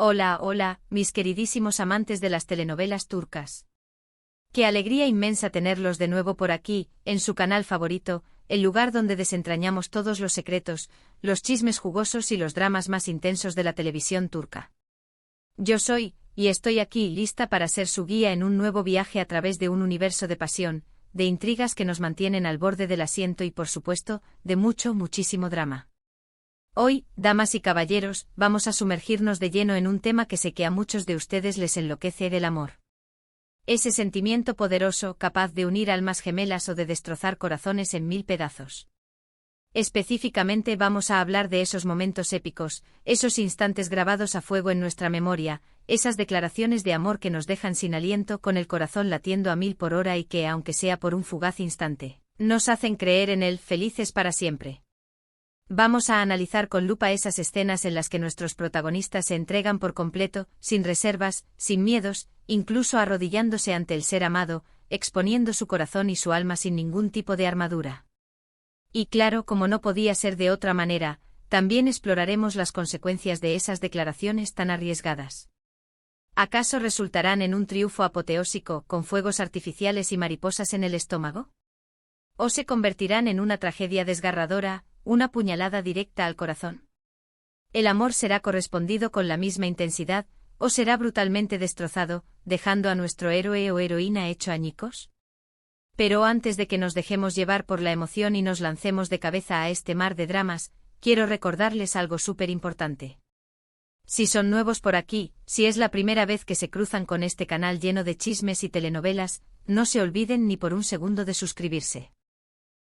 Hola, hola, mis queridísimos amantes de las telenovelas turcas. Qué alegría inmensa tenerlos de nuevo por aquí, en su canal favorito, el lugar donde desentrañamos todos los secretos, los chismes jugosos y los dramas más intensos de la televisión turca. Yo soy, y estoy aquí lista para ser su guía en un nuevo viaje a través de un universo de pasión, de intrigas que nos mantienen al borde del asiento y por supuesto, de muchísimo drama. Hoy, damas y caballeros, vamos a sumergirnos de lleno en un tema que sé que a muchos de ustedes les enloquece: el amor. Ese sentimiento poderoso capaz de unir almas gemelas o de destrozar corazones en mil pedazos. Específicamente vamos a hablar de esos momentos épicos, esos instantes grabados a fuego en nuestra memoria, esas declaraciones de amor que nos dejan sin aliento, con el corazón latiendo a 1000 por hora y que, aunque sea por un fugaz instante, nos hacen creer en él felices para siempre. Vamos a analizar con lupa esas escenas en las que nuestros protagonistas se entregan por completo, sin reservas, sin miedos, incluso arrodillándose ante el ser amado, exponiendo su corazón y su alma sin ningún tipo de armadura. Y claro, como no podía ser de otra manera, también exploraremos las consecuencias de esas declaraciones tan arriesgadas. ¿Acaso resultarán en un triunfo apoteósico, con fuegos artificiales y mariposas en el estómago? ¿O se convertirán en una tragedia desgarradora, una puñalada directa al corazón? ¿El amor será correspondido con la misma intensidad, o será brutalmente destrozado, dejando a nuestro héroe o heroína hecho añicos? Pero antes de que nos dejemos llevar por la emoción y nos lancemos de cabeza a este mar de dramas, quiero recordarles algo súper importante. Si son nuevos por aquí, si es la primera vez que se cruzan con este canal lleno de chismes y telenovelas, no se olviden ni por un segundo de suscribirse.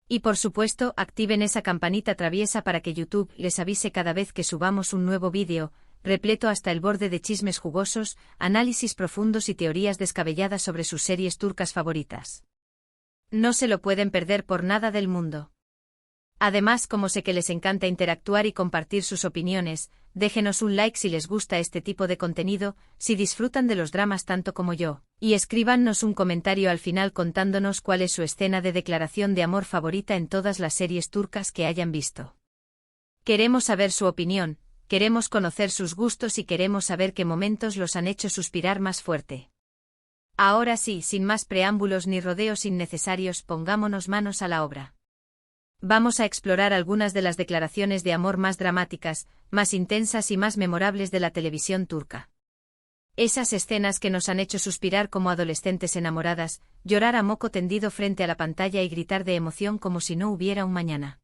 Y por supuesto, activen esa campanita traviesa para que YouTube les avise cada vez que subamos un nuevo vídeo, repleto hasta el borde de chismes jugosos, análisis profundos y teorías descabelladas sobre sus series turcas favoritas. No se lo pueden perder por nada del mundo. Además, como sé que les encanta interactuar y compartir sus opiniones, déjenos un like si les gusta este tipo de contenido, si disfrutan de los dramas tanto como yo, y escríbanos un comentario al final contándonos cuál es su escena de declaración de amor favorita en todas las series turcas que hayan visto. Queremos saber su opinión, queremos conocer sus gustos y queremos saber qué momentos los han hecho suspirar más fuerte. Ahora sí, sin más preámbulos ni rodeos innecesarios, pongámonos manos a la obra. Vamos a explorar algunas de las declaraciones de amor más dramáticas, más intensas y más memorables de la televisión turca. Esas escenas que nos han hecho suspirar como adolescentes enamoradas, llorar a moco tendido frente a la pantalla y gritar de emoción como si no hubiera un mañana.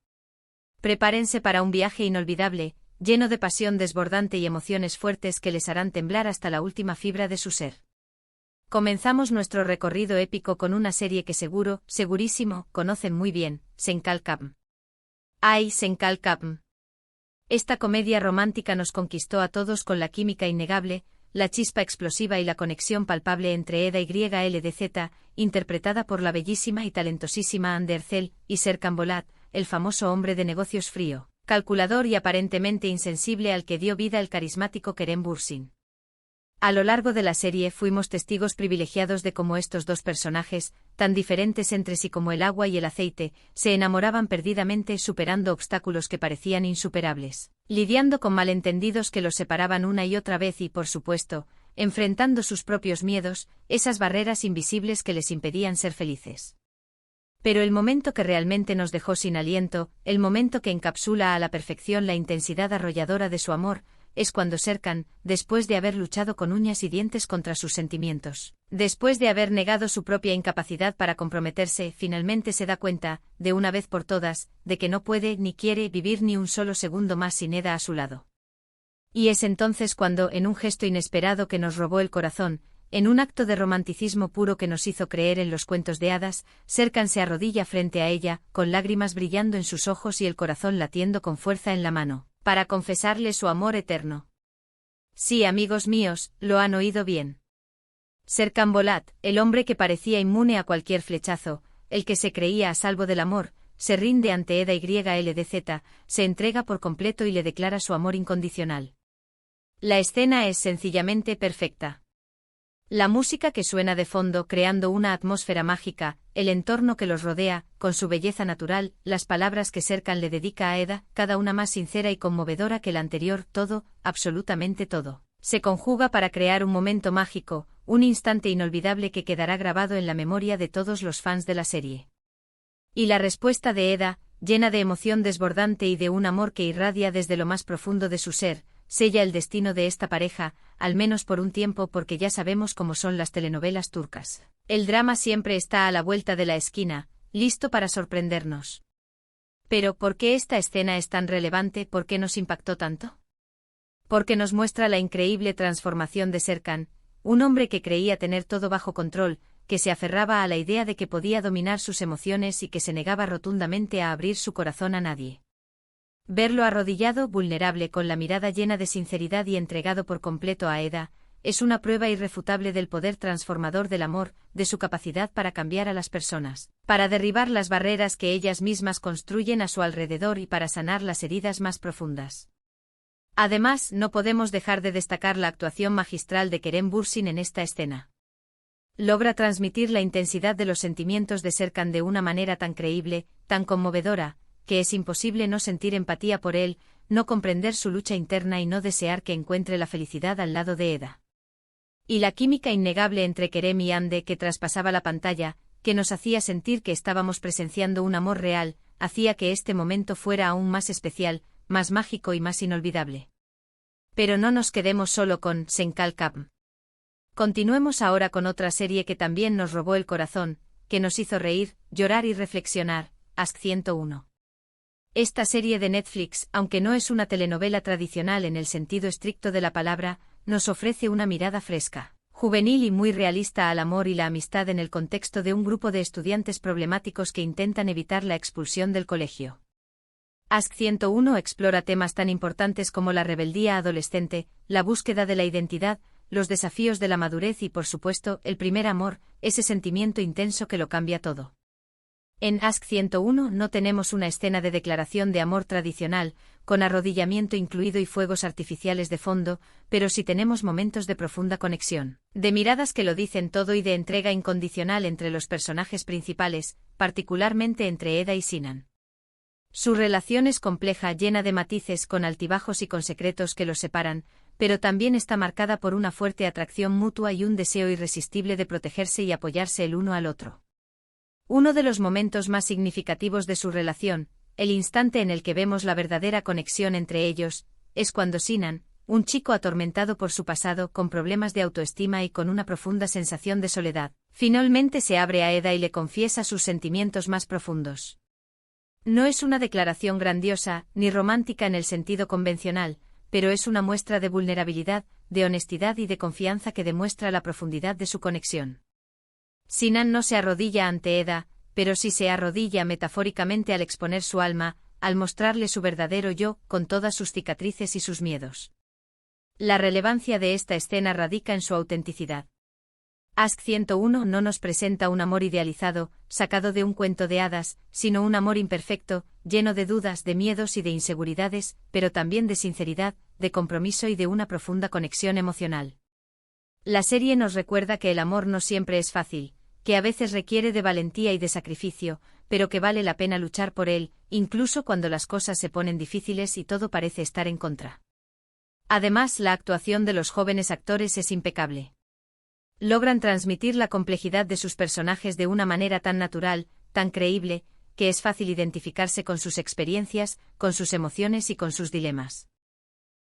Prepárense para un viaje inolvidable, lleno de pasión desbordante y emociones fuertes que les harán temblar hasta la última fibra de su ser. Comenzamos nuestro recorrido épico con una serie que segurísimo, conocen muy bien, Senkalkapm. ¡Ay, Senkalkapm! Esta comedia romántica nos conquistó a todos con la química innegable, la chispa explosiva y la conexión palpable entre Eda y LDZ, interpretada por la bellísima y talentosísima Hande Erçel, y Serkan Bolat, el famoso hombre de negocios frío, calculador y aparentemente insensible al que dio vida el carismático Kerem Bürsin. A lo largo de la serie fuimos testigos privilegiados de cómo estos dos personajes, tan diferentes entre sí como el agua y el aceite, se enamoraban perdidamente superando obstáculos que parecían insuperables, lidiando con malentendidos que los separaban una y otra vez y, por supuesto, enfrentando sus propios miedos, esas barreras invisibles que les impedían ser felices. Pero el momento que realmente nos dejó sin aliento, el momento que encapsula a la perfección la intensidad arrolladora de su amor, es cuando Serkan, después de haber luchado con uñas y dientes contra sus sentimientos, después de haber negado su propia incapacidad para comprometerse, finalmente se da cuenta, de una vez por todas, de que no puede ni quiere vivir ni un solo segundo más sin Eda a su lado. Y es entonces cuando, en un gesto inesperado que nos robó el corazón, en un acto de romanticismo puro que nos hizo creer en los cuentos de hadas, Serkan se arrodilla frente a ella, con lágrimas brillando en sus ojos y el corazón latiendo con fuerza en la mano, para confesarle su amor eterno. Sí, amigos míos, lo han oído bien. Serkan Bolat, el hombre que parecía inmune a cualquier flechazo, el que se creía a salvo del amor, se rinde ante Eda y LDZ, se entrega por completo y le declara su amor incondicional. La escena es sencillamente perfecta. La música que suena de fondo creando una atmósfera mágica, el entorno que los rodea, con su belleza natural, las palabras que Serkan le dedica a Eda, cada una más sincera y conmovedora que la anterior, todo, absolutamente todo, Se conjuga para crear un momento mágico, un instante inolvidable que quedará grabado en la memoria de todos los fans de la serie. Y la respuesta de Eda, llena de emoción desbordante y de un amor que irradia desde lo más profundo de su ser, sella el destino de esta pareja, al menos por un tiempo, porque ya sabemos cómo son las telenovelas turcas. El drama siempre está a la vuelta de la esquina, listo para sorprendernos. Pero, ¿por qué esta escena es tan relevante? ¿Por qué nos impactó tanto? Porque nos muestra la increíble transformación de Serkan, un hombre que creía tener todo bajo control, que se aferraba a la idea de que podía dominar sus emociones y que se negaba rotundamente a abrir su corazón a nadie. Verlo arrodillado, vulnerable, con la mirada llena de sinceridad y entregado por completo a Eda, es una prueba irrefutable del poder transformador del amor, de su capacidad para cambiar a las personas, para derribar las barreras que ellas mismas construyen a su alrededor y para sanar las heridas más profundas. Además, no podemos dejar de destacar la actuación magistral de Kerem Bürsin en esta escena. Logra transmitir la intensidad de los sentimientos de Serkan de una manera tan creíble, tan conmovedora, que es imposible no sentir empatía por él, no comprender su lucha interna y no desear que encuentre la felicidad al lado de Eda. Y la química innegable entre Kerem y Hande, que traspasaba la pantalla, que nos hacía sentir que estábamos presenciando un amor real, hacía que este momento fuera aún más especial, más mágico y más inolvidable. Pero no nos quedemos solo con Senkal Kapm. Continuemos ahora con otra serie que también nos robó el corazón, que nos hizo reír, llorar y reflexionar, Ask 101. Esta serie de Netflix, aunque no es una telenovela tradicional en el sentido estricto de la palabra, nos ofrece una mirada fresca, juvenil y muy realista al amor y la amistad en el contexto de un grupo de estudiantes problemáticos que intentan evitar la expulsión del colegio. Ask 101 explora temas tan importantes como la rebeldía adolescente, la búsqueda de la identidad, los desafíos de la madurez y, por supuesto, el primer amor, ese sentimiento intenso que lo cambia todo. En Ask 101 no tenemos una escena de declaración de amor tradicional, con arrodillamiento incluido y fuegos artificiales de fondo, pero sí tenemos momentos de profunda conexión, de miradas que lo dicen todo y de entrega incondicional entre los personajes principales, particularmente entre Eda y Sinan. Su relación es compleja, llena de matices, con altibajos y con secretos que los separan, pero también está marcada por una fuerte atracción mutua y un deseo irresistible de protegerse y apoyarse el uno al otro. Uno de los momentos más significativos de su relación, el instante en el que vemos la verdadera conexión entre ellos, es cuando Sinan, un chico atormentado por su pasado, con problemas de autoestima y con una profunda sensación de soledad, finalmente se abre a Eda y le confiesa sus sentimientos más profundos. No es una declaración grandiosa, ni romántica en el sentido convencional, pero es una muestra de vulnerabilidad, de honestidad y de confianza que demuestra la profundidad de su conexión. Sinan no se arrodilla ante Eda, pero sí se arrodilla metafóricamente al exponer su alma, al mostrarle su verdadero yo, con todas sus cicatrices y sus miedos. La relevancia de esta escena radica en su autenticidad. Ask 101 no nos presenta un amor idealizado, sacado de un cuento de hadas, sino un amor imperfecto, lleno de dudas, de miedos y de inseguridades, pero también de sinceridad, de compromiso y de una profunda conexión emocional. La serie nos recuerda que el amor no siempre es fácil, que a veces requiere de valentía y de sacrificio, pero que vale la pena luchar por él, incluso cuando las cosas se ponen difíciles y todo parece estar en contra. Además, la actuación de los jóvenes actores es impecable. Logran transmitir la complejidad de sus personajes de una manera tan natural, tan creíble, que es fácil identificarse con sus experiencias, con sus emociones y con sus dilemas.